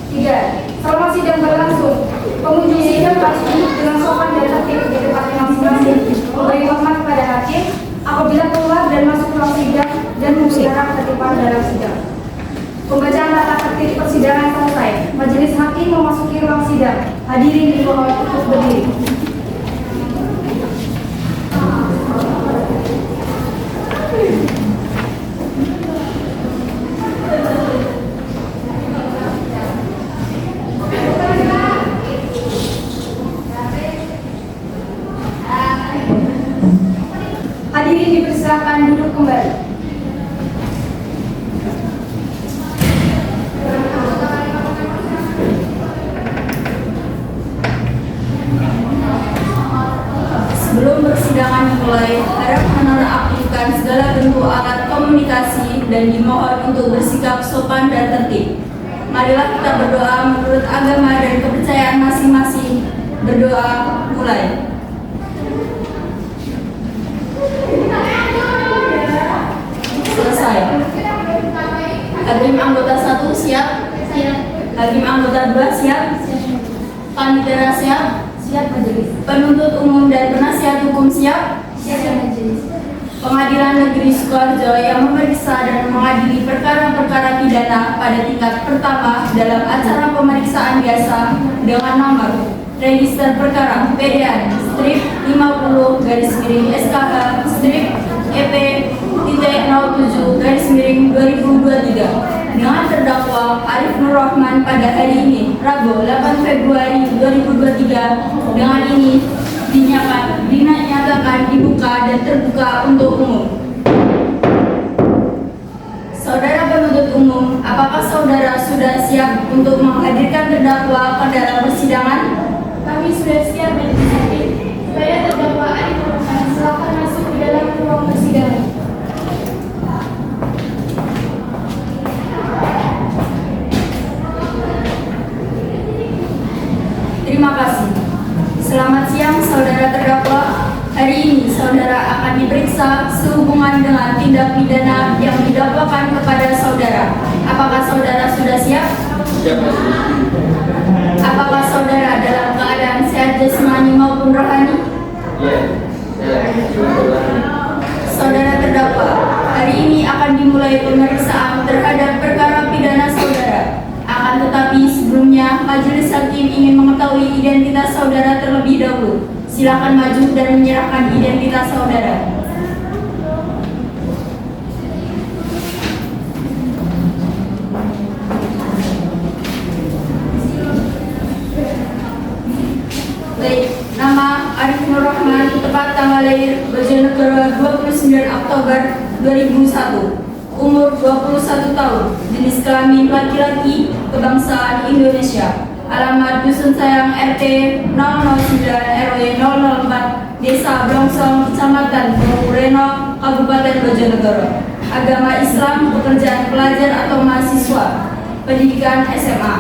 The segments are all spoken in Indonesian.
3. Selama sidang berlangsung, pengunjung sidang harus duduk dengan sopan dan tertib di tempatnya masing-masing, memberi hormat kepada hakim apabila keluar dan masuk ruang sidang dan memelihara ketertiban dalam sidang. Pembacaan tata tertib persidangan selesai. Majelis hakim memasuki ruang sidang. Hadirin dimohon untuk berdiri. Hadirin dipersilakan duduk kembali. Sebelum persidangan dimulai, harap menonaktifkan segala bentuk alat komunikasi dan dimohon untuk bersikap sopan dan tertib. Marilah kita berdoa menurut agama dan kepercayaan masing-masing. Berdoa mulai. Selesai. Hakim anggota 1 siap? Siap. Hakim anggota 2 siap? Panitera siap? Siap majelis. Penuntut umum dan penasihat hukum siap? Siap majelis. Pengadilan Negeri Sukoharjo yang memeriksa dan mengadili perkara-perkara pidana pada tingkat pertama dalam acara pemeriksaan biasa dengan nomor register perkara PDN strip 50 garis miring SKH strip EP titik 07 garis miring 2023 dengan terdakwa Arif Nur Rahman pada hari ini Rabu 8 Februari 2023 dengan ini dinyatakan dibuka dan terbuka untuk umum. Saudara penuntut umum, apakah saudara sudah siap untuk menghadirkan terdakwa ke dalam persidangan? Kami sudah siap majelis hakim. Saya terdakwa Arif Nur Rahman, silakan masuk ke dalam ruang persidangan. Terima kasih. Selamat siang saudara terdakwa. Hari ini saudara akan diperiksa sehubungan dengan tindak pidana yang didakwakan kepada saudara. Apakah saudara sudah siap? Siap, majelis. Apakah saudara dalam keadaan sehat jasmani maupun rohani? Ya, saya Saudara terdakwa, hari ini akan dimulai pemeriksaan terhadap perkara pidana saudara. Akan tetapi sebelumnya, majelis hakim ingin mengetahui identitas saudara terlebih dahulu. Silakan maju dan menyerahkan identitas saudara. Baik, nama Arif Nur Rahman, tepat tanggal lahir Bojonegoro 29 Oktober 2001. Umur 21 tahun, jenis kelamin laki-laki, kebangsaan Indonesia. Alamat Dusun Sayang RT 009 RW 004 Desa Blongsong, Kecamatan Bogoreno, Kabupaten Bojonegoro. Agama Islam, pekerjaan pelajar atau mahasiswa, pendidikan SMA.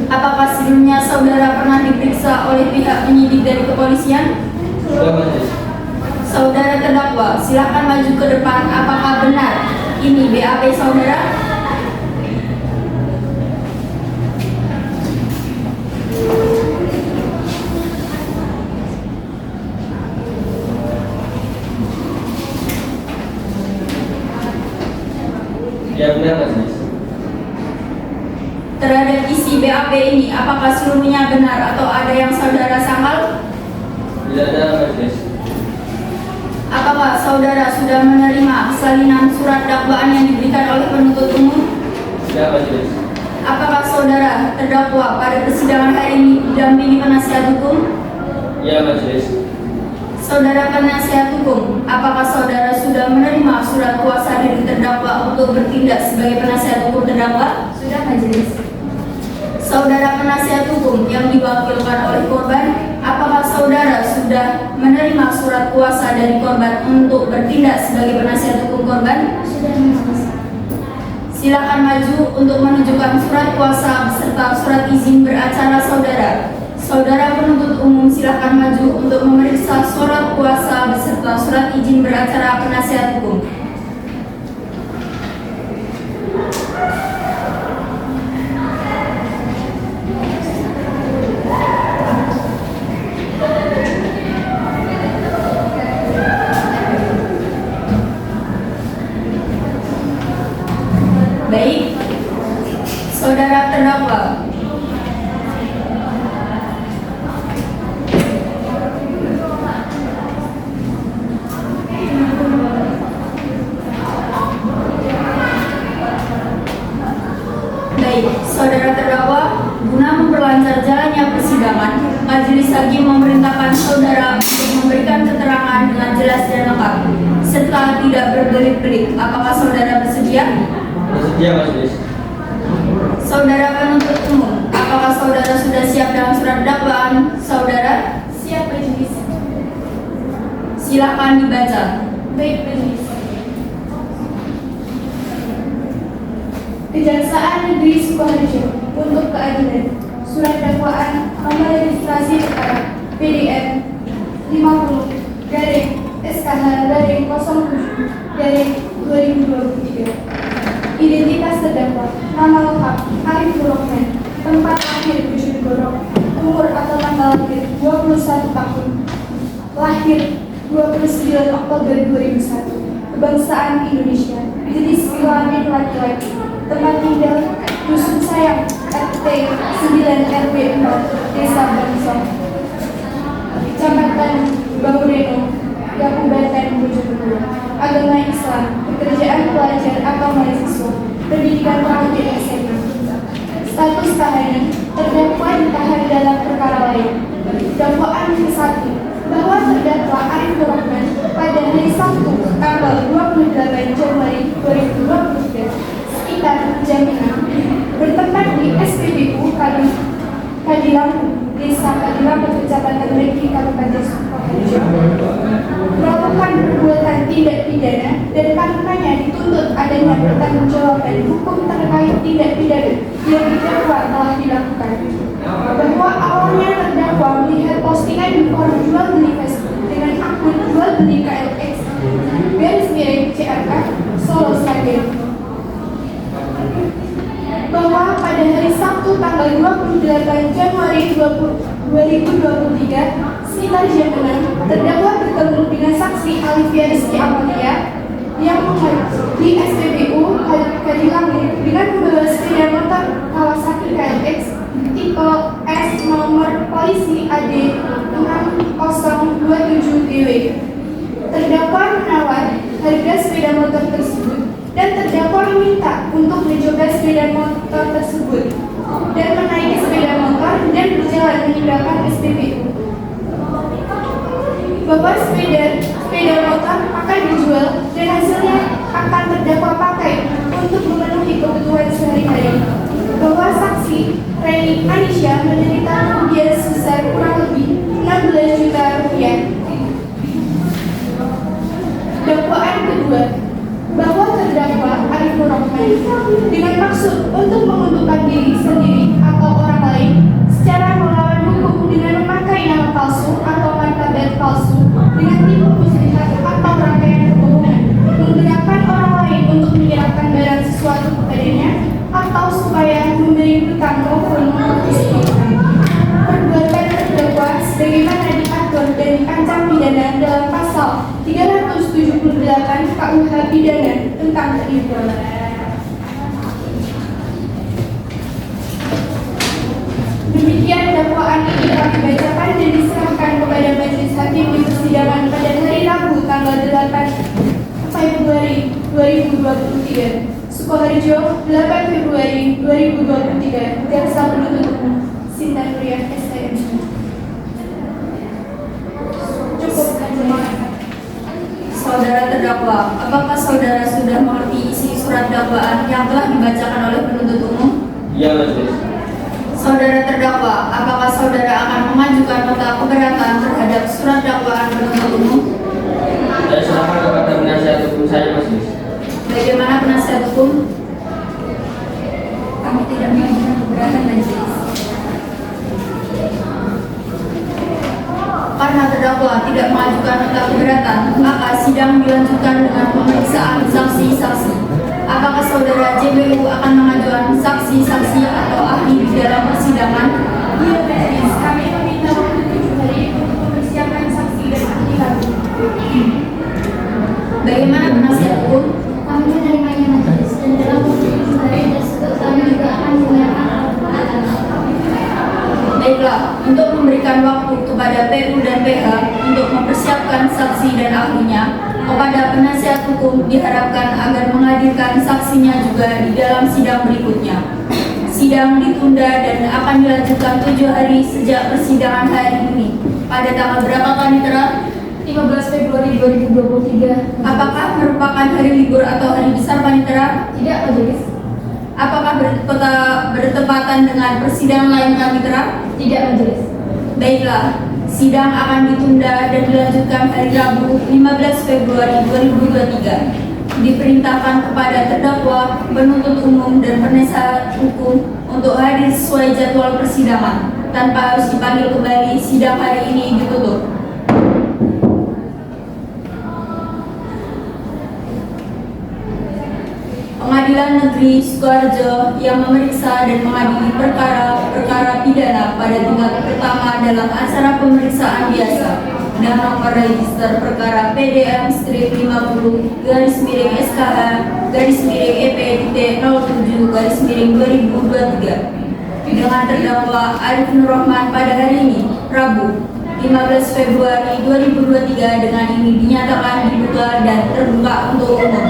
Apakah sebelumnya saudara pernah diperiksa oleh pihak penyidik dari kepolisian? sudah, majelis. Saudara terdakwa, silakan maju ke depan. Apakah benar ini BAP saudara? Ya, benar, majelis. Terhadap isi BAP ini, apakah seluruhnya benar atau ada yang saudara sangkal? Tidak ada, majelis. Apakah saudara sudah menerima salinan surat dakwaan yang diberikan oleh penuntut umum? Ya, majelis. Apakah saudara terdakwa pada persidangan hari ini didampingi penasihat hukum? Ya, majelis. Saudara penasihat hukum, apakah saudara sudah menerima surat kuasa dari terdakwa untuk bertindak sebagai penasihat hukum terdakwa? Sudah majelis. Saudara penasihat hukum yang diwakilkan oleh korban, apakah saudara sudah menerima surat kuasa dari korban untuk bertindak sebagai penasihat hukum korban? Sudah majelis. Silakan maju untuk menunjukkan surat kuasa beserta surat izin beracara saudara. Saudara penuntut umum silakan maju untuk memeriksa surat kuasa beserta surat izin beracara penasihat hukum. Baik, saudara terdakwa. Baik, saudara terdakwa, guna memperlancar jalannya persidangan, majelis hakim memerintahkan saudara untuk memberikan keterangan dengan jelas dan lengkap, serta tidak berbelit-belit. Apakah saudara bersedia? Bersedia majelis. Saudara penuntut umum, apakah saudara sudah siap dalam surat dakwaan saudara? Siap majelis. Silakan dibaca. Baik majelis. Kejaksaan Negeri Sukoharjo untuk keadilan. Surat dakwaan nomor registrasi perkara PDN 50 garing SKH garing 07 garing 2023. Identitas terdakwa: nama lengkap Arif Rahman, tempat lahir Bojonegoro, umur atau tanggal lahir 21 tahun, lahir 29 Oktober 2001, kebangsaan Indonesia, jenis kelamin laki-laki, tempat tinggal Dusun Sayang, RT 9 RW 4, Desa Bangsong, Kecamatan Bangureno, Kabupaten Bojonegoro. Agama Islam, pekerjaan pelajar atau mahasiswa, pendidikan terakhir SMA. Status tahanan: terdakwa ditahan dalam perkara lain. Dakwaan ke-1, bahwa terdakwa Arif Rahman pada hari Sabtu tanggal 28 Januari 2023 sekitar jam 6 bertempat di SPBU Kadilampu, Desa Kadilampu, Kecamatan Regi, Kabupaten Sukoharjo, melakukan perbuatan tindak pidana dan karenanya dituntut adanya pertanggungjawaban hukum terkait tindak pidana yang didakwa telah dilakukan. Bahwa awalnya terdakwa melihat postingan di forum jual beli Facebook dengan akun jual beli KLX garis miring CRK Solo Sragen, bahwa pada hari Sabtu tanggal 28 Januari 2023 sekitar jam 6 terdakwa bertemu dengan saksi Alivia Rizky Amalia yang di SPBU Kadilangu dengan membawa sepeda motor Kawasaki KLX tipe S nomor polisi AD 6027 DW. Terdakwa menawar harga sepeda motor tersebut dan terdakwa meminta untuk mencoba sepeda motor tersebut dan menaiki sepeda motor dan berjalan meninggalkan SPBU. Bahwa sepeda motor akan dijual dan hasilnya akan terdakwa pakai untuk memenuhi kebutuhan sehari-hari. Bahwa saksi Reni Anisha menderita kerugian sebesar kurang lebih 16 juta rupiah. Dakwaan kedua, bahwa terdakwa Arif Rahman dengan maksud untuk menguntungkan diri sendiri atau orang lain secara melawan hukum dengan memakai nama palsu atau martabat palsu dengan tipu muslihat atau rangkaian kebohongan, menggerakkan orang lain untuk menyerahkan barang sesuatu kepadanya atau supaya memberi hutang maupun memutus hutang. Perbuatan terdakwa sebagaimana diatur dan diancam pidana dalam pasal 378 KUH pidana tentang penipuan. Demikian dakwaan ini telah dibacakan dan diserahkan kepada majelis hakim di persidangan pada hari Rabu tanggal 8 Februari 2023. Sukoharjo, 8 Februari 2023. Jaksa penuntut umum Sinta Nuriyah STM. Cukup. Saudara terdakwa, apakah saudara sudah mengerti isi surat dakwaan yang telah dibacakan oleh penuntut umum? Iya majelis. Saudara terdakwa, apakah saudara akan mengajukan nota keberatan terhadap surat dakwaan penuntut umum? Saya serahkan kepada penasihat hukum saya majelis. Bagaimana penasihat hukum? Kami tidak mengajukan keberatan majelis. Karena terdakwa tidak mengajukan nota keberatan, maka sidang dilanjutkan dengan pemeriksaan saksi-saksi. Apakah saudara JBU akan mengajukan saksi-saksi atau ahli di dalam persidangan? Iya, majelis. Kami meminta waktu 7 hari untuk mempersiapkan saksi dan ahli kami. Bagaimana penasihat hukum? Kami menerimanya majelis dan dalam waktu 7 hari memeriksakan saksi dan ahlinya, kepada penasihat hukum diharapkan agar menghadirkan saksinya juga di dalam sidang berikutnya. Sidang ditunda dan akan dilanjutkan 7 hari sejak persidangan hari ini. Pada tanggal berapa Panitera? 15 Februari 2023. Apakah merupakan hari libur atau hari besar Panitera? Tidak, Majelis. Apakah bertepatan dengan persidangan lain Panitera? Tidak, Majelis. Baiklah, sidang akan ditunda dan dilanjutkan hari Rabu 15 Februari 2023. Diperintahkan kepada terdakwa, penuntut umum, dan penasihat hukum untuk hadir sesuai jadwal persidangan tanpa harus dipanggil kembali. Sidang hari ini ditutup. Pengadilan Negeri Sukoharjo yang memeriksa dan mengadili perkara pidana pada tingkat pertama dalam acara pemeriksaan biasa dan nomor register perkara PDM strip 50 garis miring SKH garis miring EPDT 07 garis miring 2023 dengan terdakwa Arif Nur Rahman pada hari ini, Rabu 15 Februari 2023 dengan ini dinyatakan dibuka dan terbuka untuk umum.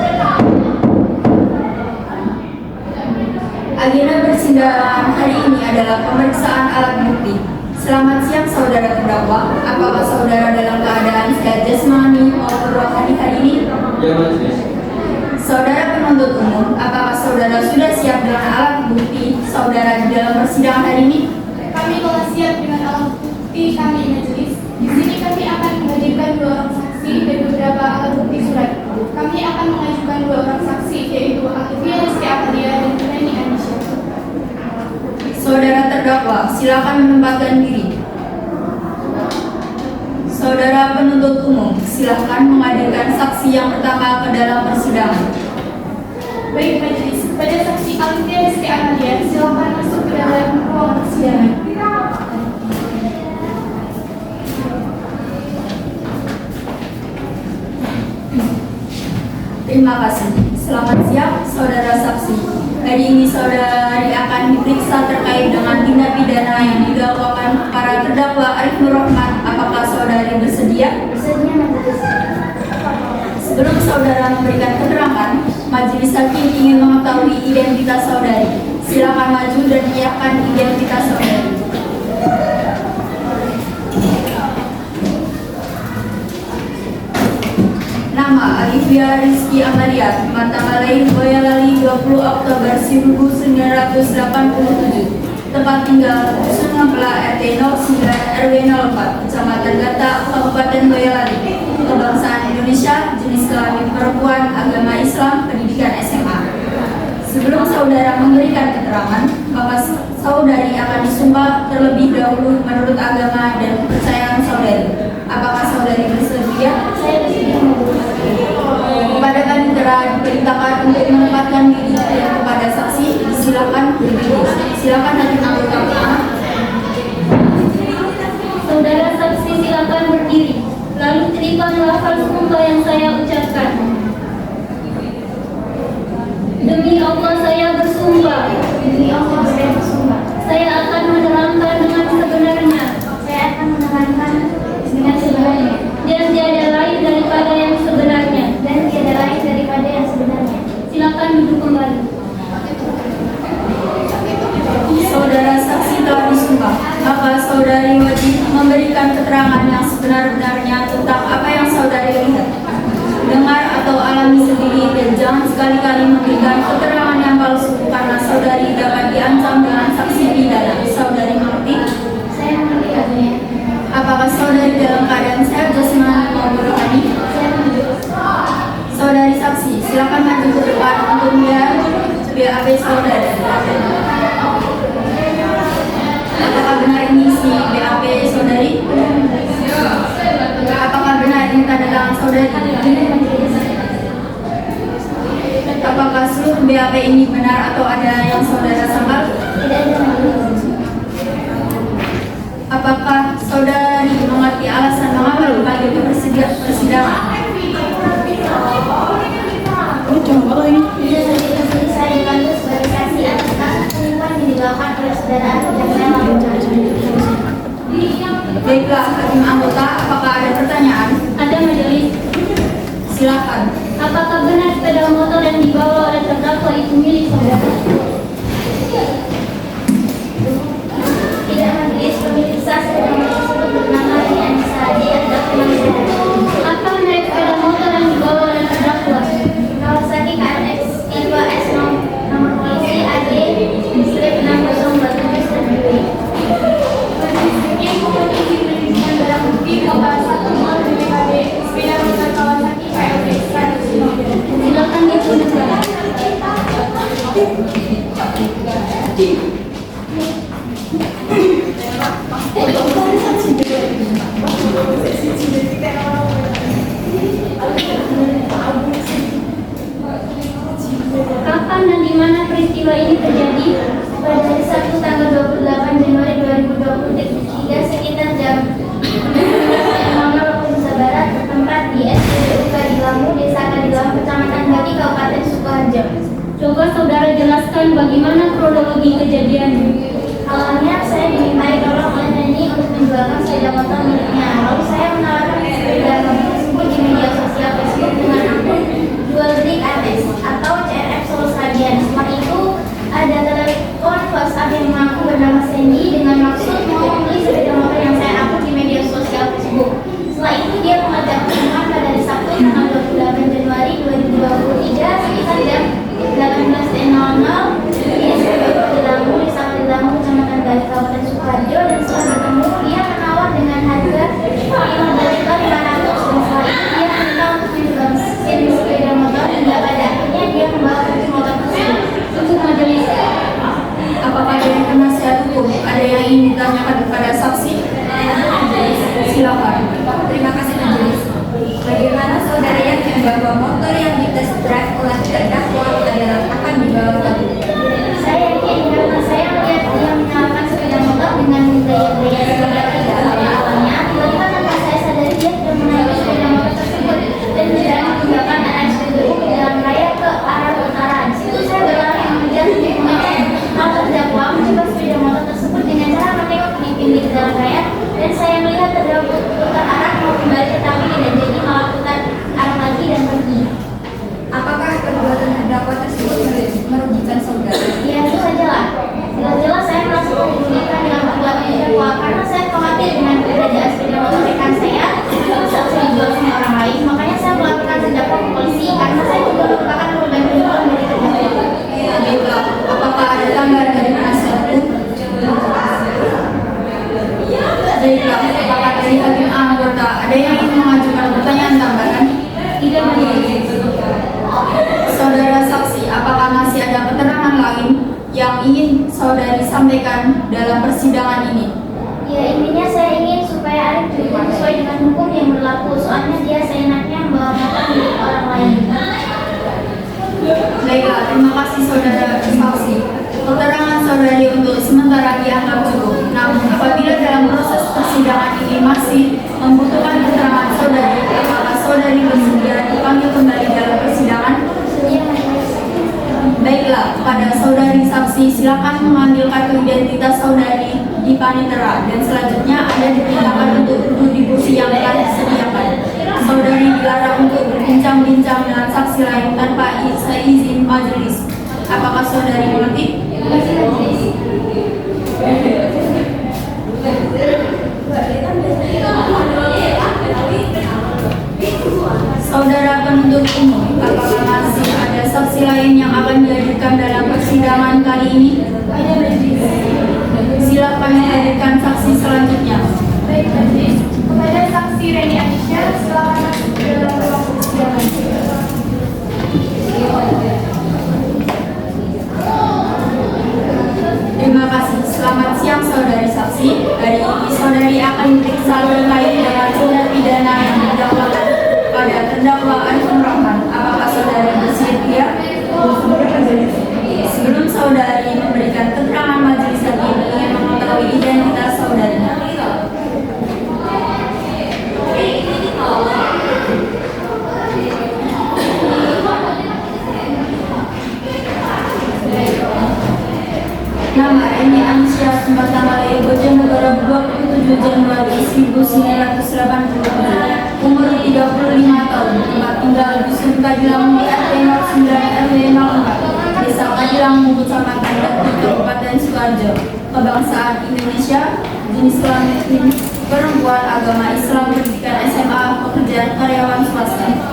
Agenda persidangan hari ini adalah pemeriksaan alat bukti. Selamat siang saudara terdakwa. Apakah saudara dalam keadaan sehat jasmani maupun rohani hari ini? Ya, Majelis. Saudara penuntut umum, apakah saudara sudah siap dengan alat bukti saudara di dalam persidangan hari ini? Kami telah siap dengan alat bukti kami, Majelis. Di sini kami akan menghadirkan 2 orang saksi dan beberapa alat bukti surat. Kami akan mengajukan 2 orang saksi, yaitu Alivia Rizky Amalia dan Penani Anisha. Saudara terdakwa, silakan menempatkan diri. Saudara penuntut umum, silakan menghadirkan saksi yang pertama ke dalam persidangan. Baik, Majelis. Pada saksi Alivia Rizky Amalia, silakan masuk ke dalam ruang persidangan. Terima kasih. Selamat siang, saudara saksi. Hari ini saudari akan diperiksa terkait dengan tindak pidana yang didakwakan para terdakwa Arif Nur Rahman. Apakah saudari bersedia? Bersedia, Majelis. Sebelum saudara memberikan keterangan, majelis hakim ingin mengetahui identitas saudari. Silakan maju dan menyiapkan identitas saudari. Nama Alivia Rizky Amalia, tanggal lahir Boyolali 20 Oktober 1987. Tempat tinggal Dusun Ngempela RT 09 RW 04, Kecamatan Gata, Kabupaten Boyolali. Kebangsaan Indonesia, jenis kelamin perempuan, agama Islam, pendidikan SMA. Sebelum saudara memberikan keterangan, maka saudari akan disumpah terlebih dahulu menurut agama dan kepercayaan saudari. Apakah saudari bersedia? Saya bersedia, Majelis. Kepada Panitera diperintahkan untuk menempatkan diri dan kepada saksi silakan berdiri. Silakan hakim anggota pertama. Saudara saksi silakan berdiri. Lalu terima lafaz sumpah yang saya ucapkan. Demi Allah saya bersumpah. Demi Allah saya bersumpah. Saya akan menerangkan dengan sebenarnya. Saya akan menerangkan dengan sebenarnya. Dan tiada lain daripada yang sebenarnya. Dan tiada lain daripada yang sebenarnya. Silakan duduk kembali. Saudara saksi telah disumpah, maka saudari wajib memberikan keterangan yang sebenar-benarnya tentang apa yang saudari lihat, dengar atau alami sendiri, dan jangan sekali-kali memberikan keterangan yang palsu karena saudari dapat diancam dengan saksi pidana. Saudari mengerti? Saya mengerti, Adanya. Apakah saudari dalam keadaan sehat jasmani maupun rohani? Saya mengerti. Saudari saksi, silakan maju ke depan untuk melihat BAP saudari. Apakah benar ini si BAP saudari? Apakah benar ini tanda tangan saudari? Apakah seluruh BAP ini benar atau ada yang saudara sangkal? Tidak ada, Majelis. Apakah saudari mengerti alasan mengapa dipanggil ke persidangan? Tidak, Majelis. Saya dipanggil sebagai saksi atas kasus penipuan yang dilakukan oleh saudara Arif dan saya lakukan. Baiklah, hakim anggota, apakah ada pertanyaan? Ada Kapan dan di mana peristiwa ini terjadi? Pada hari Sabtu tanggal 28 Januari 2023 sekitar jam 00 waktu Indonesia Barat, bertempat di SPBU Kadilamu, Desa Kadilamu, Kecamatan Bagi, Kabupaten Sukoharjo. Coba saudara jelaskan bagaimana kronologi kejadiannya. Awalnya saya dimintai tolong oleh Neni untuk menjualkan sepeda motor miliknya. Lalu saya menawarkan sepeda motor tersebut di media sosial Facebook dengan akun jual beli ATS atau CRF Solo Sragen. Setelah itu ada telepon WhatsApp yang mengaku bernama Sandy dengan maksud mau membeli sepeda motor yang saya upload di media sosial Facebook. Setelah itu dia mengajak pertemuan pada hari Sabtu tanggal 28 Januari 2023 sekitar jam 18.00 di SPBU Kadilamu, Desa Kadilamu, Kecamatan Bagi, Kabupaten Sukoharjo. Dan setelah bertemu dia menawar dengan harga 15.500 dan setelah itu dia minta untuk menjual mesin sepeda motor hingga pada akhirnya dia membawa kunci motor tersebut. Untuk majelis, apakah ada yang penasihat hukum? Ada yang ingin ditanyakan kepada saksi? Silakan. Terima kasih majelis. Bagaimana saudara yakin bahwa motor yang dites drive oleh terdakwa adalah akan dibawa lagi? Saya yakin karena saya melihat dia menyalakan sepeda motor dengan gaya-gaya sepeda tidak. Awalnya tiba-tiba tanpa saya sadari dia sudah menaiki sepeda motor tersebut dan tidak meninggalkan arah SPBU ke jalan raya ke arah utara. Di situ saya berlari mengejar untuk mengecek hal terdakwa mencoba sepeda motor tersebut dengan cara menengok di pinggir jalan raya, dan saya melihat terdakwa putar arah mau kembali tetapi tidak jadi, malah putar arah lagi dan pergi. Apakah perbuatan terdakwa tersebut merugikan saudara? Ya itu saja lah. Jelas-jelas saya merasa dirugikan dengan perbuatan terdakwa karena saya khawatir dengan keberadaan sepeda motor rekan saya saat saya dijual sama orang lain. Makanya saya melaporkan terdakwa ke polisi karena saya juga merupakan korban penjualan dari terdakwa. Baiklah, apakah ada tambahan dari penasihat hukum? Baiklah, apakah dari hakim anggota ada yang ingin mengajukan pertanyaan tambahan? Tidak majelis. Saudara saksi, apakah masih ada keterangan lain yang ingin saudari sampaikan dalam persidangan ini? Ya intinya saya ingin supaya Arif dihukum sesuai dengan hukum yang berlaku. Soalnya dia seenaknya membawa motor milik orang lain. Baiklah, terima kasih saudara saksi. Keterangan saudari untuk sementara dianggap cukup. Namun apabila dalam proses persidangan ini masih membutuhkan keterangan saudari, apakah saudari bersedia dipanggil kembali dalam persidangan? Iya majelis. Baiklah, kepada saudari saksi silakan mengambil kartu identitas saudari di panitera dan selanjutnya Anda dipersilakan untuk duduk di kursi yang telah disediakan. Saudari dilarang untuk berbincang-bincang dengan saksi lain tanpa izin majelis. Apakah saudari mengerti? Saudara penuntut umum, apakah masih ada saksi lain yang akan dihadirkan dalam persidangan kali ini? Silakan menghadirkan saksi selanjutnya. Baik, majelis. Kepada saksi Reni Anisha, silakan masuk ke dalam ruang persidangan. Terima kasih. Selamat siang saudari saksi. Hari ini saudari akan diperiksa terkait dengan tindak pidana yang didakwakan pada terdakwa Arif Nur Rahman. Apakah saudari bersedia? Sebelum saudari memberikan keterangan majelis hakim, ingin mengetahui identitas saudari. Nama Reni Anisha, tempat tanggal lahir Bojonegoro 27 Januari 1987, umur 35 tahun, tempat tinggal Dusun Kadilamu di RT 09 RW 04, Desa Kadilamu, Kecamatan Batu, Kabupaten Sukoharjo, kebangsaan Indonesia, jenis kelamin perempuan, agama Islam, pendidikan SMA, pekerjaan karyawan swasta.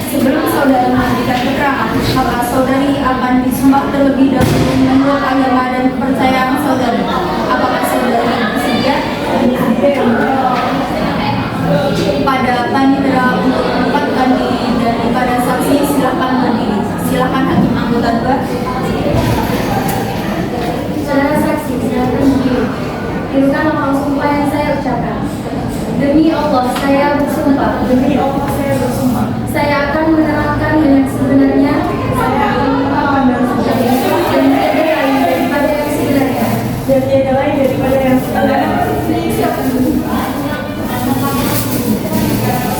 Sebelum saudari memberikan keterangan, maka saudari akan disumpah terlebih dahulu menurut agama dan kepercayaan saudari. Apakah saudari bersedia? Pada panitera untuk menempatkan diri daripada saksi, silakan berdiri. Silakan hakim anggota terdakwa. Saudara saksi, silakan berdiri. Tirukan lafal sumpah yang saya ucapkan. Demi Allah, saya bersumpah. Demi Allah saya bersumpah. Saya akan menerangkan dengan sebenarnya dan tiada lain daripada yang sebenarnya. Dan tiada lain daripada yang sebenarnya.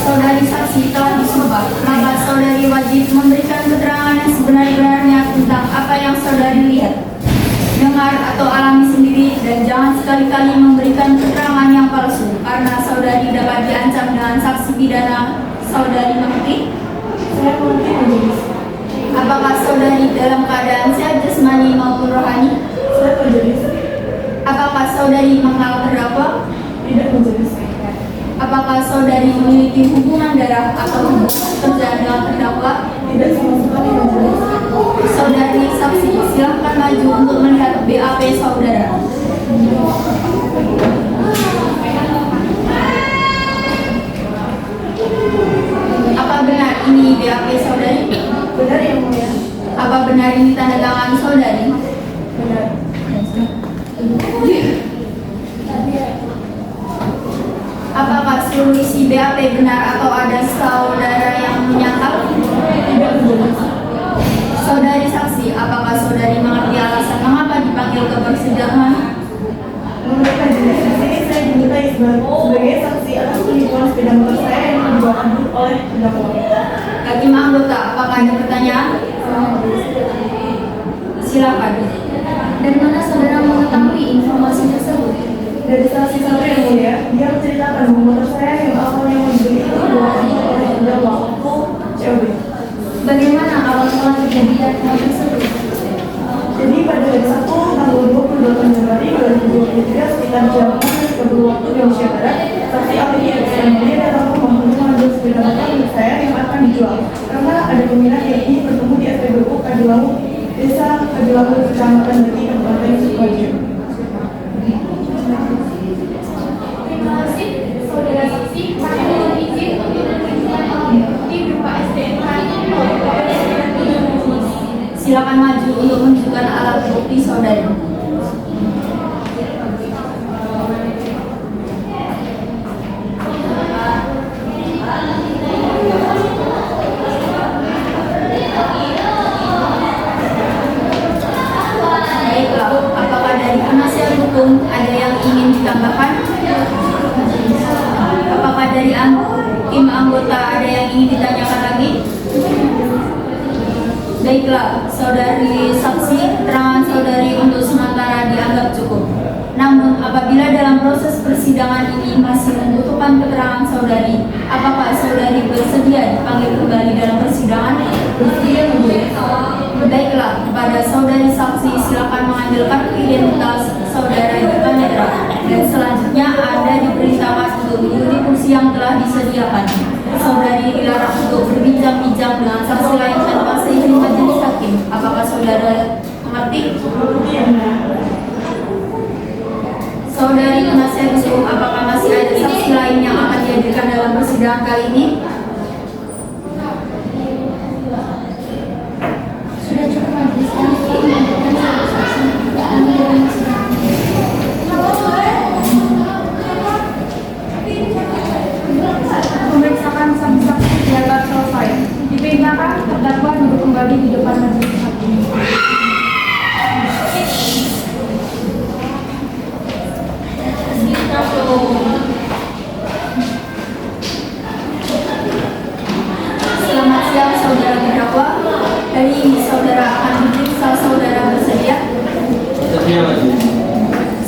Saudari saksi telah disumpah, maka saudari wajib memberikan keterangan yang sebenar-benarnya tentang apa yang saudari lihat, dengar atau alami sendiri, dan jangan sekali-kali memberikan keterangan yang palsu karena saudari dapat diancam dengan sanksi pidana. Saudari mengerti? Saya mengerti majelis. Apakah saudari dalam keadaan sehat jasmani maupun rohani? Saya majelis. Apakah saudari mengenal terdakwa? Tidak majelis. Apakah saudari memiliki hubungan darah atau hubungan kerja dengan terdakwa? Tidak sama sekali majelis. Saudari saksi, silahkan maju untuk melihat BAP saudara. Apa benar ini BAP saudari? Benar yang mulia. Apa benar ini tanda tangan saudari? Benar. Apakah seluruh isi BAP benar atau ada saudara yang menyangkal? Tidak majelis. Saudari saksi, apakah saudari mengerti alasan mengapa dipanggil ke persidangan? Menurut majelis, di sini saya dimintai sebagai saksi atas penipuan sepeda motor saya yang dibawa oleh terdakwa. Hakim anggota, apakah ada pertanyaan? Silakan. Dari mana saudara mengetahui informasi tersebut? Dari saksi satu yang mulia, dia menceritakan bahwa motor saya yang awalnya mau dibeli itu dibawa oleh terdakwa waktu COD. Bagaimana awal mula kejadian hal tersebut? Jadi pada hari Sabtu tanggal 28 Januari 2023 sekitar jam 6.30 waktu Indonesia Barat, saksi ahli yang mulia datang ke rumah untuk mengambil sepeda motor milik saya yang akan dijual. Karena ada peminat yang ingin bertemu di SPBU Kadilangu, Desa Kadilangu, Kecamatan Beti, Kabupaten Sidoarjo. Terima kasih, saudara saksi. Kami mohon izin untuk menunjukkan bukti berupa STNK. Silakan maju untuk menunjukkan alat bukti saudari. Baiklah, apakah dari penasihat hukum ada yang ingin ditambahkan? Apakah dari tim anggota ada yang ingin ditanyakan lagi? Baiklah, saudari saksi, keterangan saudari untuk sementara dianggap cukup. Namun, apabila dalam proses persidangan ini masih membutuhkan keterangan saudari, apakah saudari bersedia dipanggil kembali dalam persidangan? Bersedia, Ibu. Baiklah, kepada saudari saksi silakan mengambil kartu identitas saudara Yuka Netra, dan selanjutnya Anda diperintahkan untuk duduk di kursi yang telah disediakan. Saudari dilarang untuk berbincang-bincang dengan saksi lain tanpa seizin majelis hakim. Apakah saudara mengerti? Saudari penasihat hukum, apakah masih ada saksi lain yang akan dihadirkan dalam persidangan kali ini? Sudah cukup majelis kami mengajukan satu saksi tidak ambil dalam sidang. Pemeriksaan saksi-saksi dianggap selesai. Diperintahkan terdakwa duduk kembali di depan majelis hakim. Selamat siang saudara terdakwa. Hari ini saudara akan diperiksa. Saudara bersedia? Bersedia, majelis.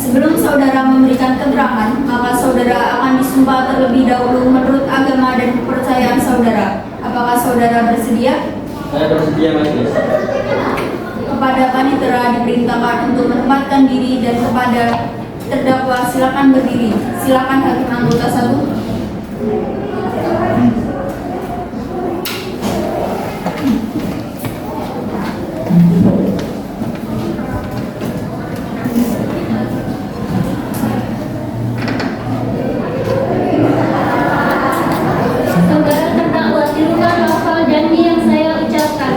Sebelum saudara memberikan keterangan, maka saudara akan disumpah terlebih dahulu menurut agama dan kepercayaan saudara. Apakah saudara bersedia? Saya bersedia, majelis. Kepada panitera diperintahkan untuk menempatkan diri, dan kepada terdakwa silakan berdiri. Silakan hakim anggota 1. Saudara terdakwa, tirukan lafal janji yang saya ucapkan.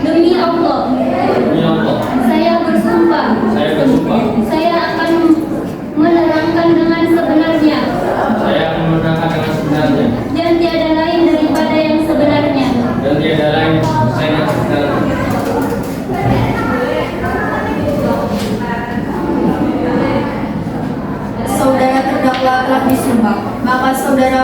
Demi Allah,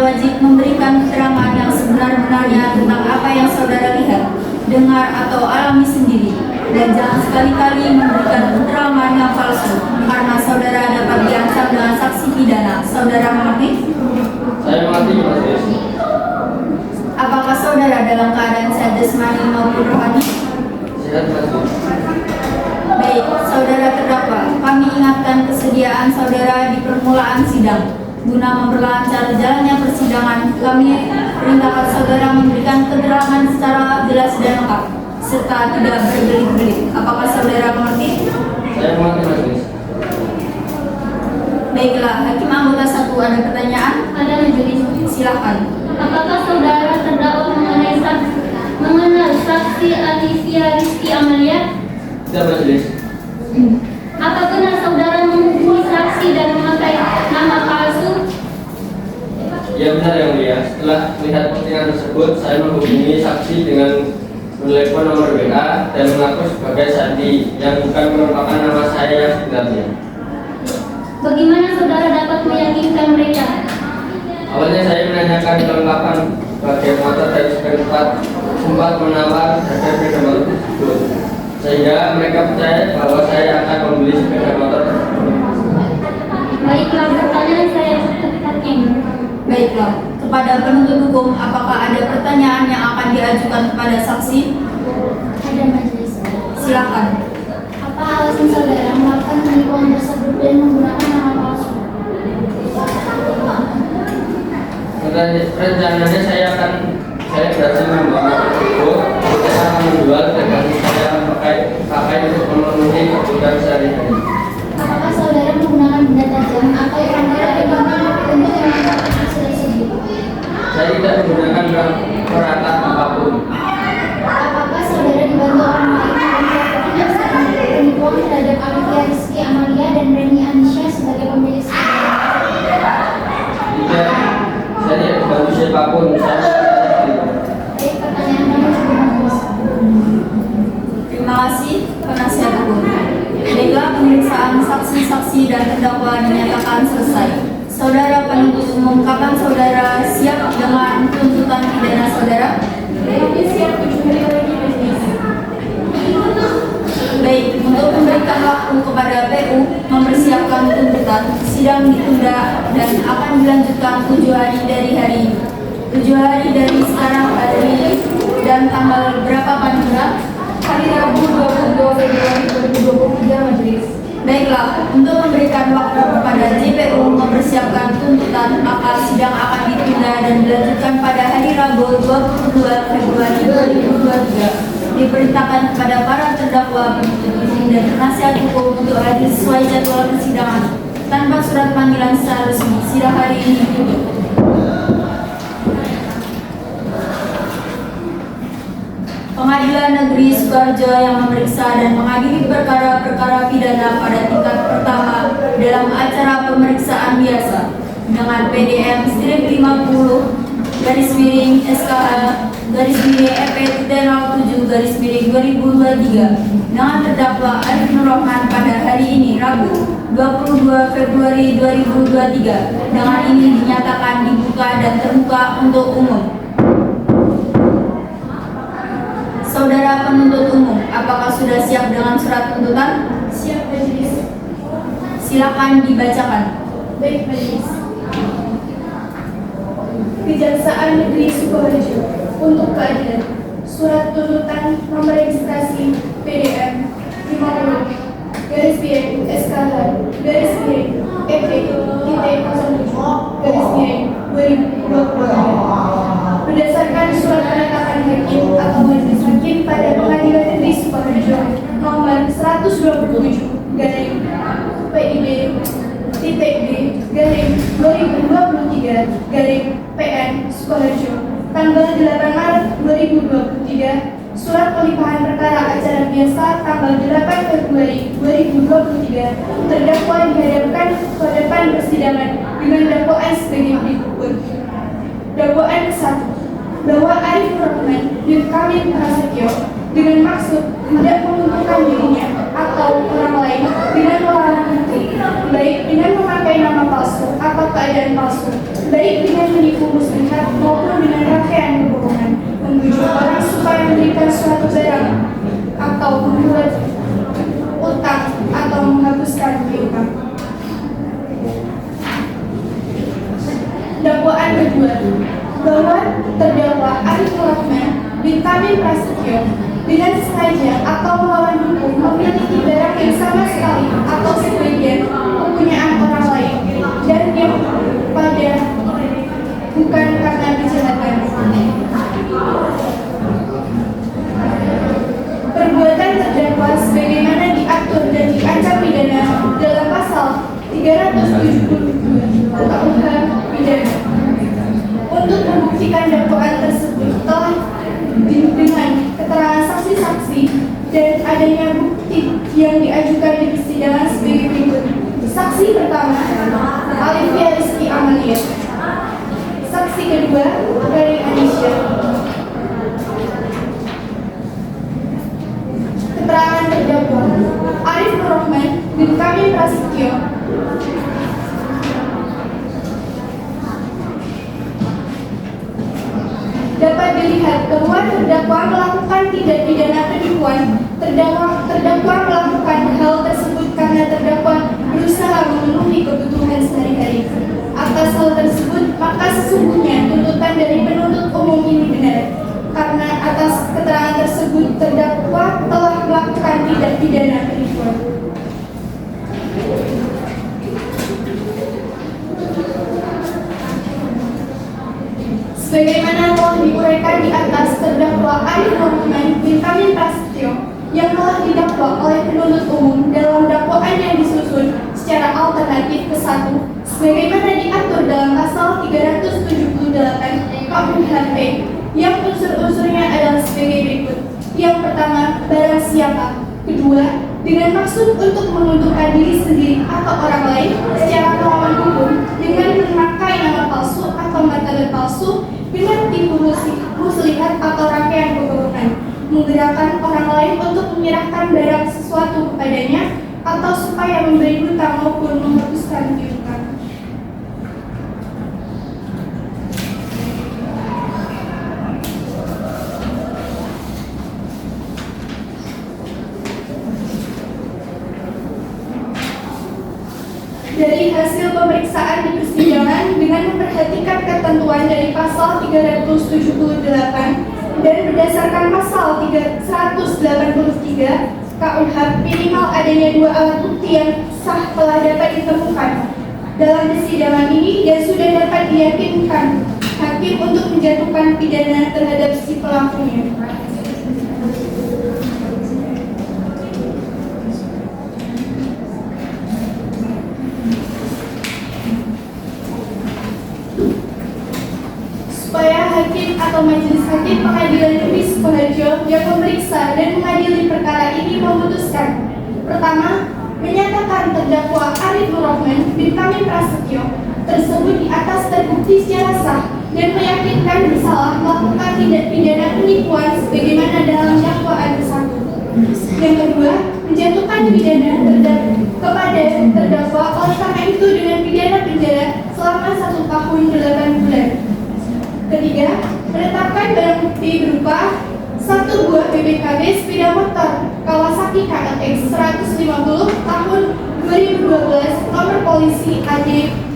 saudara wajib memberikan keterangan yang sebenar-benarnya tentang apa yang saudara lihat, dengar atau alami sendiri, dan jangan sekali-kali memberikan keterangan yang palsu karena saudara dapat diancam dengan saksi pidana. Saudara mengerti? Saya mengerti majelis. Apakah saudara dalam keadaan sehat jasmani maupun rohani? Sehat majelis. Baik, saudara terdakwa, kami ingatkan kesediaan saudara di permulaan sidang. Guna memperlancar jalannya persidangan, kami perintahkan saudara memberikan keterangan secara jelas dan lengkap, serta tidak berbelit-belit. Apakah saudara mengerti? Saya mengerti majelis. Baiklah, hakim anggota 1 ada pertanyaan? Ada majelis. Silakan. Apakah saudara terdakwa mengenal saksi Alicia Rizky Amalia? Tidak majelis. Apa benar saudara menghubungi saksi dan memakai nama palsu? Ya benar yang mulia. Setelah melihat postingan tersebut, saya menghubungi saksi dengan menelepon nomor WA dan mengaku sebagai Sandi yang bukan merupakan nama saya yang sebenarnya. Bagaimana saudara dapat meyakinkan mereka? Awalnya saya menanyakan kelengkapan bagian motor dan sempat menawar harga sepeda motor tersebut, sehingga mereka percaya bahwa saya akan membeli sepeda motor tersebut. Baiklah, pertanyaan saya hakim. Baiklah, kepada penuntut hukum, apakah ada pertanyaan yang akan diajukan kepada saksi? Ada majelis. Silakan. Apa alasan saudara melakukan penipuan tersebut dan menggunakan nama palsu? Rencananya saya berhasil membawa tersebut. Saya akan menjual dan saya pakai untuk memenuhi kebutuhan sehari-hari. Apakah saudara menggunakan benda tajam atau kamera penunjuk untuk menangkap saksi tersebut? Saya tidak menggunakan peralatan apapun. Apakah saudara dibantu orang lain dalam melakukan penipuan terhadap Alicia Rizky Amalia dan Reni Anisha sebagai pemilik saudara? Tidak, saya tidak dibantu siapapun. Baik, pertanyaan kami cukup bagus. Terima kasih, penasihat hukum. Baiklah, pemeriksaan saksi-saksi dan terdakwa dinyatakan selesai. Saudara penuntut umum, kapan saudara siap dengan tuntutan pidana saudara? Siap 7 hari lagi majelis. Baik, untuk memberikan waktu kepada PU mempersiapkan tuntutan, sidang ditunda dan akan dilanjutkan 7 hari dari hari ini. 7 hari dari sekarang dan tanggal berapa Pandura? Hari Rabu 22 Februari 2023 majelis. Baiklah, untuk memberikan waktu kepada JPU mempersiapkan tuntutan, maka sidang akan ditunda dan dilanjutkan pada hari Rabu 22 Februari 2023. Diperintahkan kepada para terdakwa, penuntut umum dan penasihat hukum untuk hadir sesuai jadwal persidangan tanpa surat panggilan secara resmi. Sidang hari ini ditutup. Pengadilan Negeri Sukoharjo yang memeriksa dan mengadili perkara-perkara pidana pada tingkat pertama dalam acara pemeriksaan biasa dengan PDM strip 50 garis miring SKH garis miring EP 07 garis miring 2023 dengan terdakwa Arif Nur Rahman pada hari ini Rabu 22 Februari 2023 dengan ini dinyatakan dibuka dan terbuka untuk umum. Saudara penuntut umum, apakah sudah siap dengan surat tuntutan? Siap majelis. Silakan dibacakan. Baik majelis. Kejaksaan Negeri Sukoharjo untuk keadilan. Surat tuntutan nomor registrasi PDM 50 garis miring SKH garis miring EP titik 07 garis miring 2023 berdasarkan surat penetapan hakim atau majelis hakim pada Pengadilan Negeri Sukoharjo nomor 127 garing PIB titik D garing 2023 garing PN Sukoharjo tanggal 8 Maret 2023. Surat pelimpahan perkara acara biasa tanggal 8 Februari 2023 terdakwa dihadapkan ke depan persidangan dengan dakwaan sebagai berikut. Dakwaan 1. Bahwa Arif Rahman bin Kamil Prasetyo dengan maksud tidak menguntungkan dirinya atau orang lain dengan melarang bukti, baik dengan memakai nama palsu atau keadaan palsu, baik dengan menipu muslihat maupun dengan rangkaian kebohongan, membujuk orang supaya memberikan suatu barang atau membuat utang atau menghapuskan piutang. Dakwaan kedua, bahwa terdakwa Arif Nur Rahman bin Tamim Prasetyo dengan sengaja atau melawan hukum memiliki barang yang sama sekali atau sebagian kepunyaan orang lain dan yang pada bukan karena kejahatan. Perbuatan terdakwa sebagaimana diatur dan diancam pidana dalam pasal 372 KUH pidana. Untuk membuktikan dakwaan tersebut telah dengan keterangan saksi-saksi dan adanya bukti yang diajukan di persidangan sebagai berikut. Saksi pertama, Alifia Rizky Amalia. Saksi kedua, Garing Anisha. Keterangan terdakwa Arif Nur Rahman bin Tamim Prasetyo dapat dilihat bahwa terdakwa melakukan tindak pidana penipuan. Terdakwa melakukan hal tersebut karena terdakwa berusaha memenuhi kebutuhan sehari-hari. Atas hal tersebut, maka sesungguhnya tuntutan dari penuntut umum ini benar. Karena atas keterangan tersebut, terdakwa telah melakukan tindak pidana penipuan. Sebagaimana telah diuraikan di atas, terdakwa Arif Nur Rahman bin Tamim Prasetyo yang telah didakwa oleh penuntut umum dalam dakwaan yang disusun secara alternatif ke 1, sebagaimana diatur dalam pasal 378 KUHP, yang unsur-unsurnya adalah sebagai berikut. Yang pertama, barang siapa. Kedua, dengan maksud untuk menguntungkan diri sendiri atau orang lain secara melawan hukum dengan memakai nama palsu atau martabat palsu, dengan tipu muslihat atau rangkaian kebohongan, menggerakkan orang lain untuk menyerahkan barang sesuatu kepadanya atau supaya memberi hutang maupun menghapuskan piutang. Dari hasil pemeriksaan di persidangan dengan memperhatikan ketentuan dari pasal 378 dan berdasarkan pasal 183 KUH, minimal adanya 2 alat bukti yang sah telah dapat ditemukan dalam persidangan ini dan sudah dapat diyakinkan hakim untuk menjatuhkan pidana terhadap si pelakunya. Supaya hakim atau majelis hakim pengadilan negeri Sukoharjo yang memeriksa dan mengadili perkara ini memutuskan: pertama, menyatakan terdakwa Arif Nur Rahman bin Tamim Prasetyo tersebut di atas terbukti secara sah dan meyakinkan bersalah melakukan tindak pidana penipuan sebagaimana dalam dakwaan tersebut. Yang kedua, menjatuhkan pidana kepada terdakwa oleh karena itu dengan pidana penjara selama 1 tahun 8 bulan. Ketiga, menetapkan barang bukti berupa 1 buah BBKB sepeda motor Kawasaki KLX 150 tahun 2012 nomor polisi AD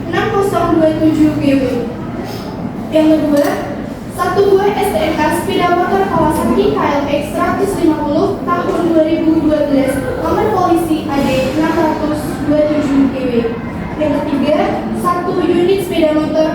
6027 GW. Yang kedua, 1 buah STNK sepeda motor Kawasaki KLX 150 tahun 2012 nomor polisi AD 627 GW. Yang ketiga, 1 unit sepeda motor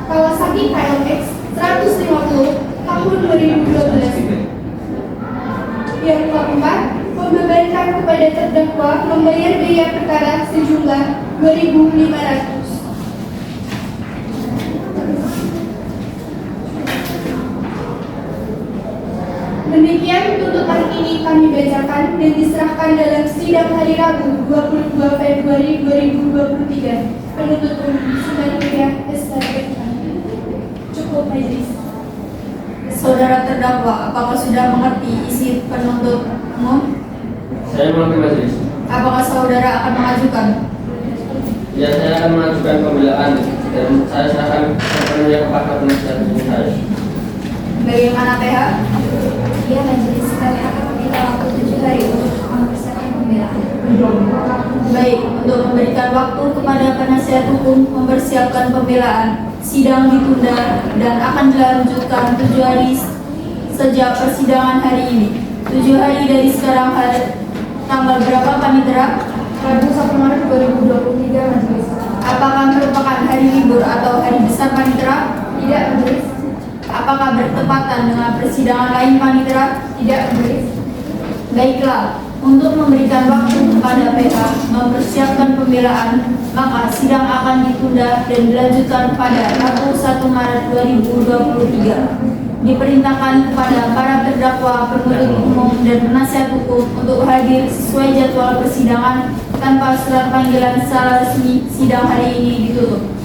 Kawasaki KLX 150 tahun 2012. Yang keempat, membebankan kepada terdakwa membayar biaya perkara sejumlah 2.500. Demikian tuntutan ini kami bacakan dan diserahkan dalam sidang hari Rabu 22 Februari 2023. Penuntut umum Sumatera SKPK. Cukup majelis. Saudara terdakwa, apakah sudah mengerti isi penuntut umum? Saya mengerti majelis. Apakah saudara akan mengajukan? Ya, saya akan mengajukan pembelaan dan saya serahkan sepenuhnya kepada penasihat hukum saya. Bagaimana PH? Ya, majelis, kami akan meminta waktu 7 hari untuk mempersiapkan pembelaan. Baik, untuk memberikan waktu kepada penasihat hukum mempersiapkan pembelaan, sidang ditunda dan akan dilanjutkan 7 hari sejak persidangan hari ini. 7 hari dari sekarang tanggal berapa Panitera? Rabu 1 Maret 2023 majelis. Apakah merupakan hari libur atau hari besar Panitera? Tidak majelis. Apakah bertepatan dengan persidangan lain Panitera? Tidak majelis. Baiklah, untuk memberikan waktu kepada PH mempersiapkan pembelaan, maka sidang akan ditunda dan dilanjutkan pada Rabu 1 Maret 2023. Diperintahkan kepada para terdakwa, penuntut umum, dan penasihat hukum untuk hadir sesuai jadwal persidangan tanpa surat panggilan secara resmi. Sidang hari ini ditutup.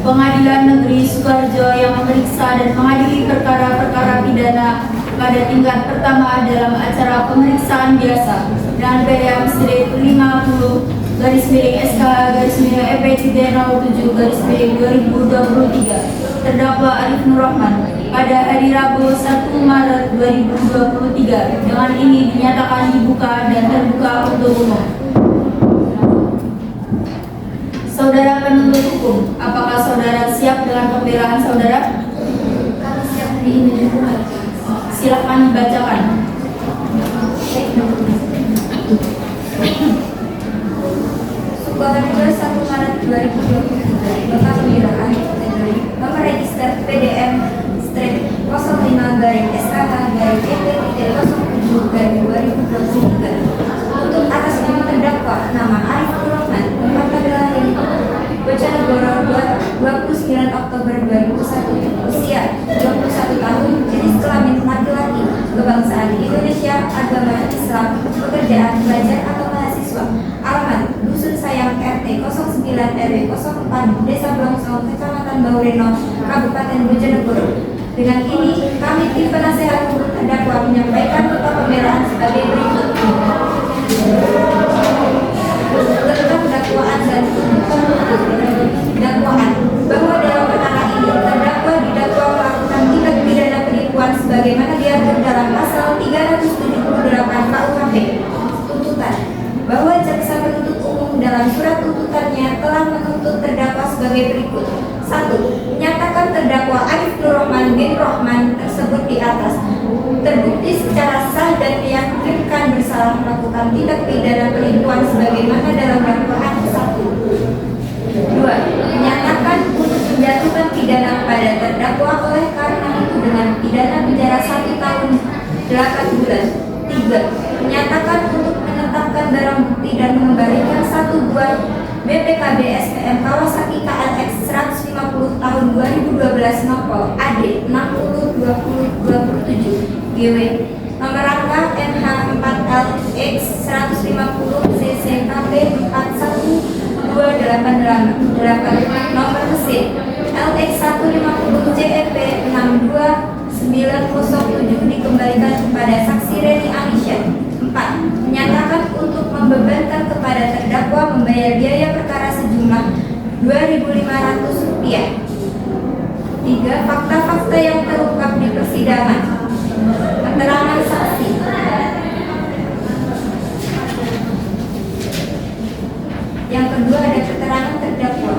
Pengadilan Negeri Sukoharjo yang memeriksa dan mengadili perkara-perkara pidana pada tingkat pertama dalam acara pemeriksaan biasa dan PDM Strip 50 /EP-EP-07/2023 terdakwa Arif Nur Rahman pada hari Rabu 1 Maret 2023 dengan ini dinyatakan dibuka dan terbuka untuk umum. Saudara penuntut hukum, apakah saudara siap dengan pembelaan saudara? Kami siap hari ini juga. Silakan dibacakan. Sukoharjo 1 Maret 2023, Bapak Pembelaan kategori nomor register PDM strip 05-EP-07/2023 untuk atas nama terdakwa nama Arif Nur Rahman, tempat tanggal lahir Bojonegoro 29 Oktober 2001, usia 21 tahun, jenis kelamin laki-laki, kebangsaan Indonesia, agama Islam, pekerjaan pelajar atau mahasiswa, alamat Dusun Sayang RT 09 RW 04 Desa Blongsong, Kecamatan Baureno, Kabupaten Bojonegoro. Dengan ini, kami tim penasehat hukum terdakwa menyampaikan nota pembelaan sebagai berikut. Tentang dakwaan dan dakwaan bahwa dalam perkara ini terdakwa didakwa melakukan tindak pidana penipuan sebagaimana diatur dalam pasal 378 KUHP. Tuntutan bahwa jaksa penuntut umum dalam surat tuntutannya telah menuntut terdakwa sebagai berikut. 1. Menyatakan terdakwa Arif Nur Rahman bin Rahman tersebut di atas terbukti secara sah dan meyakinkan bersalah melakukan tindak pidana penipuan sebagaimana dalam dakwaan 1. 2. Menyatakan untuk menjatuhkan pidana kepada terdakwa oleh karena itu dengan pidana penjara 1 tahun 8 bulan. 3. Menyatakan untuk menetapkan barang bukti dan mengembalikan 1 buah BPKB SPM Kawasaki KLX 150 tahun 2012 nopol AD 602027 GW nomor rangka NH 4LX 150 CCKP 41288 nomor mesin LX 150 JEP 62907 dikembalikan kepada saksi Reni Anisha. 4. Menyatakan untuk membebankan kepada terdakwa membayar biaya perkara sejumlah Rp2.500. 3. Fakta-fakta yang terungkap di persidangan. Keterangan saksi. Yang kedua ada keterangan terdakwa.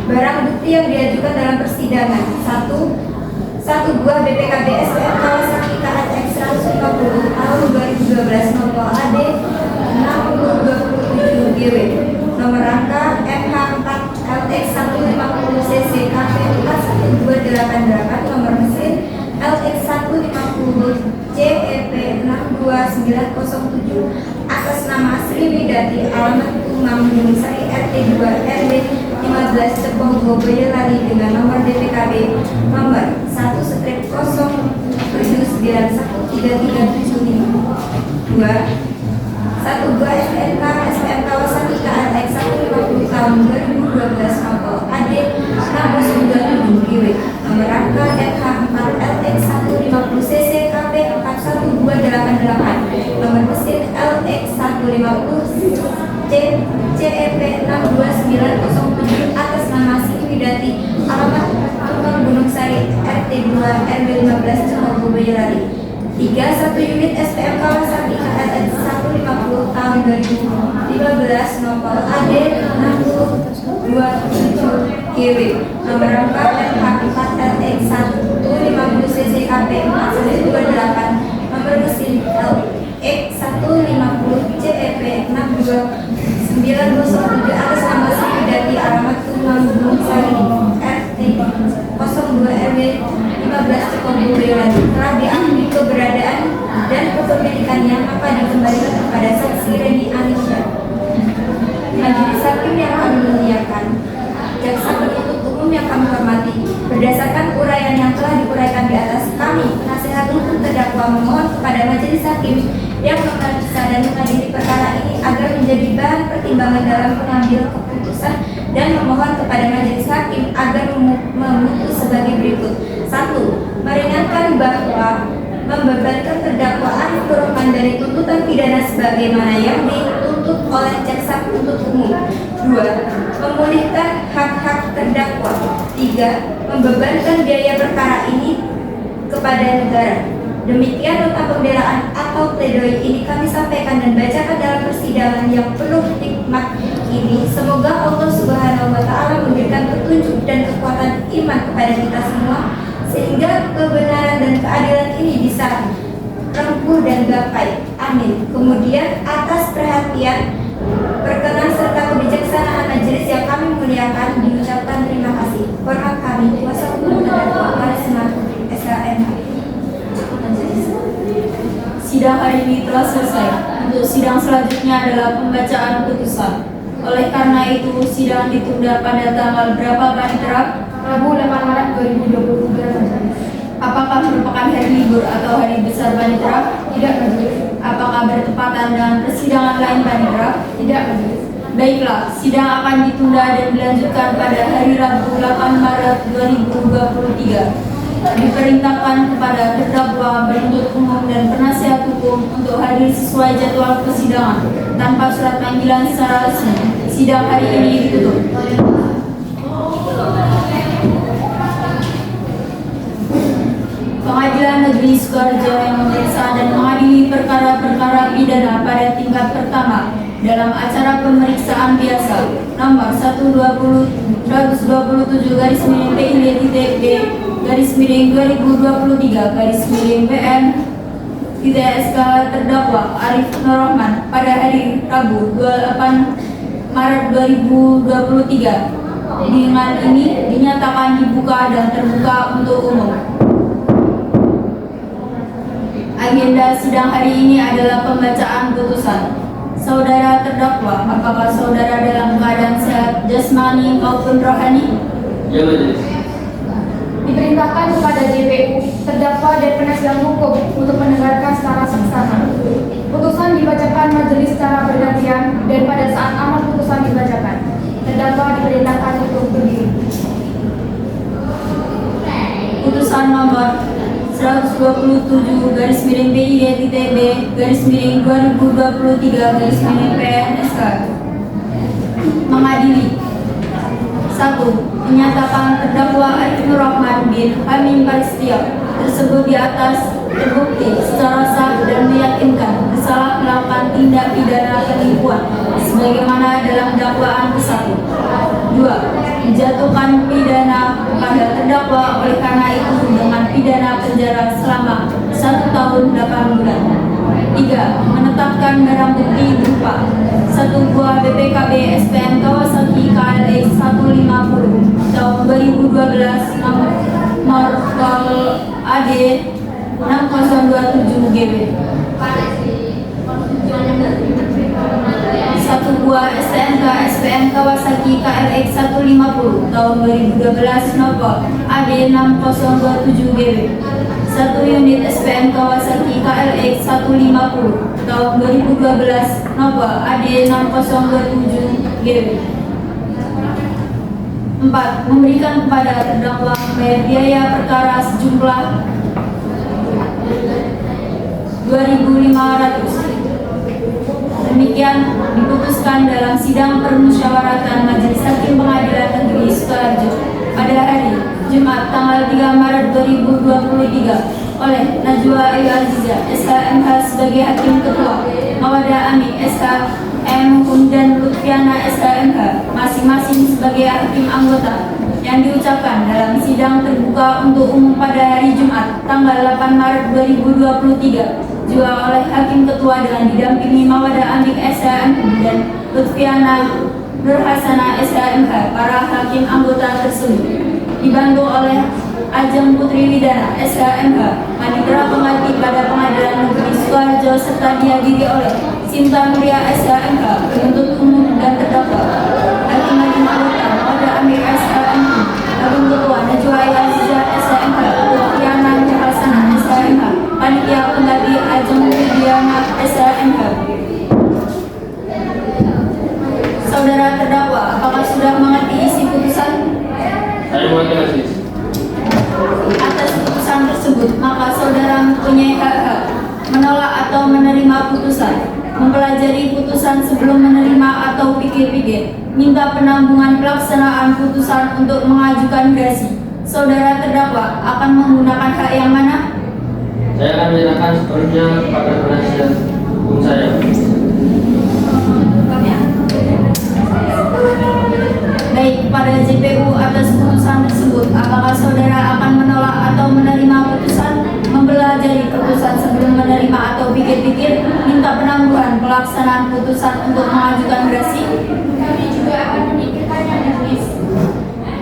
Barang bukti yang diajukan dalam persidangan. 1 buah BPKB SPM Kawasaki KLX 150 tahun 2012 nomor AD 6027 GW nomor rangka MH 4 LX 150 CC KP 41288 nomor mesin LX 150 JEP 62907 atas nama Sri Widati, alamat Umam Gunungsari RT 2 RW 15 Cepongo Boyolali dengan nomor DPKB nomor 1/07913375. 2. 1 buah SPM Kawasaki KLX 150 tahun 2012 nopol AD 907 atas nama Siti Widati, alamat Tunggal Gunung Sari, RT 2 RW 15 Cikopo Boyolali. 3. Satu unit SPM Kawasaki KRX 150 tahun 2015 nomor AD 627 GW nomor 4 FH 4 RX 150 CCKP 428 nomor mesin LX 150 CEP 62907 atas nama Siti Widati, alamat Tunggal Gunung Sari, RT 02 RW 15 Cikopo Boyolali. Telah diakui keberadaan dan kepemilikannya, maka dikembalikan kepada saksi Reni Anisha. Majelis hakim yang kami muliakan, jaksa penuntut umum yang kami hormati, berdasarkan uraian yang telah diuraikan di atas, kami penasihat hukum terdakwa memohon kepada majelis hakim yang memeriksa dan mengadili perkara ini agar menjadi bahan pertimbangan dalam pengambil keputusan, dan memohon kepada majelis hakim agar memutus sebagai berikut. 1. Meringankan bahwa membebankan terdakwa Arif Nur Rahman dari tuntutan pidana sebagaimana yang dituntut oleh jaksa penuntut umum. 2. Memulihkan hak-hak terdakwa. 3. Membebankan biaya perkara ini kepada negara. Demikian nota pembelaan atau pledoi ini kami sampaikan dan bacakan dalam persidangan yang penuh hikmat ini. Semoga Allah Subhanahu wa Ta'ala memberikan petunjuk dan kekuatan iman kepada kita semua, sehingga kebenaran dan keadilan ini bisa rempuh dan gapai. Amin. Kemudian atas perhatian, perkenan serta kebijaksanaan majelis yang kami muliakan, diucapkan terima kasih. Hormat kami, kuasa hukum terdakwa Karisma SHMH. Sidang hari ini telah selesai. Untuk sidang selanjutnya adalah pembacaan putusan. Oleh karena itu, sidang ditunda pada tanggal berapa, Panitera? Rabu 8 Maret 2023. Apakah merupakan hari libur atau hari besar, Panitera? Tidak, majelis. Apakah bertepatan dengan persidangan lain, Panitera? Tidak, majelis. Baiklah, sidang akan ditunda dan dilanjutkan pada hari Rabu 8 Maret 2023. Diperintahkan kepada terdakwa, penuntut umum dan penasihat hukum untuk hadir sesuai jadwal persidangan tanpa surat panggilan secara resmi. Sidang hari ini ditutup. Pengadilan Negeri Sukoharjo yang memeriksa dan mengadili perkara-perkara pidana pada tingkat pertama dalam acara pemeriksaan biasa nomor 127 garis miring PID.B garis miring 2023 garis miring PN SK terdakwa Arif Nur Rahman pada hari Rabu 28 Maret 2023. Dengan ini dinyatakan dibuka dan terbuka untuk umum. Agenda sidang hari ini adalah pembacaan putusan. Saudara terdakwa, apakah saudara dalam keadaan sehat jasmani maupun rohani? Ya, majelis. Diperintahkan kepada JPU, terdakwa dan penasihat hukum untuk mendengarkan secara seksama. Putusan dibacakan majelis secara bergantian dan pada saat amar putusan dibacakan, terdakwa diperintahkan untuk berdiri. Putusan nomor 127 garis miring PID.B garis miring 2023 garis miring PNSK mengadili. 1. Menyatakan terdakwa Arif Nur Rahman bin Amin Paristia tersebut di atas terbukti secara sah dan meyakinkan bersalah melakukan tindak pidana penipuan sebagaimana dalam dakwaan ke-1. 2. Menjatuhkan pidana kepada terdakwa oleh karena itu dengan pidana penjara selama 1 tahun 8 bulan. 3. Menetapkan barang bukti berupa 1 buah BPKB SPM Kawasaki KLX 150 tahun 2012 nomor AD 6027 GB. 1 buah STNK SPM Kawasaki KLX 150 tahun 2012 nomor AD 6027 GB. 1 unit SPM Kawasaki KLX 150 tahun 2012 nomor AD 6027 GB. 4. Memberikan kepada terdakwa membayar biaya perkara sejumlah 2.500. Demikian diputuskan dalam sidang permusyawaratan Majelis Hakim Pengadilan Negeri Sukoharjo pada hari Jumat tanggal 3 Maret 2023 oleh Najwa Al-Aziza SHMH sebagai Hakim Ketua, Mawada Ami SHM dan Lutfiana SHMH masing-masing sebagai Hakim Anggota, yang diucapkan dalam sidang terbuka untuk umum pada hari Jumat tanggal 8 Maret 2023 juga oleh Hakim Ketua dengan didampingi Mawada Amik SHM dan Lutfiana Nurhasana SHMH. Para hakim anggota tersebut dibantu oleh Ajeng Putri Widana SHMH, Panitera Pengganti pada Pengadilan Negeri Sukoharjo, serta dihadiri oleh Sinta Mulia SHMH, penuntut umum dan terdakwa. Hakim anggota Mawada Amik SHMH, Hakim Ketua Najwa Al-Aziza SHMH, Lutfiana Nurhasana SHMH, Panitia Pengganti Ajeng Widana SHMH. Saudara terdakwa, apakah sudah mengerti isi putusan? Saya mengerti majelis. Atas putusan tersebut, maka saudara mempunyai hak menolak atau menerima putusan, mempelajari putusan sebelum menerima atau pikir-pikir, minta penanggungan pelaksanaan putusan untuk mengajukan gerasi. Saudara terdakwa akan menggunakan hak yang mana? Saya akan menyerahkan sepenuhnya kepada penasihat hukum saya. Baik, pada JPU atas putusan tersebut, apakah saudara akan menolak atau menerima putusan, mempelajari putusan sebelum menerima atau pikir-pikir, minta penangguhan pelaksanaan putusan untuk mengajukan gerasi? Kami juga akan memikirkannya, Majelis.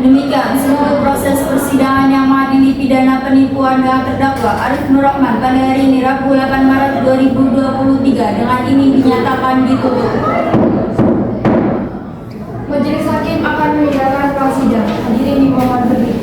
Demikian seluruh proses persidangan yang mengadili pidana penipuan dengan terdakwa Arif Nur Rahman pada hari ini Rabu 8 Maret 2023 dengan ini dinyatakan ditutup. Majelis Hakim akan meninggalkan ruang sidang. Hadirin dimohon berdiri.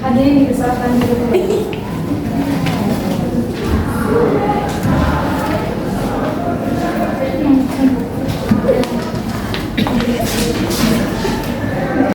Hadirin dipersilakan duduk.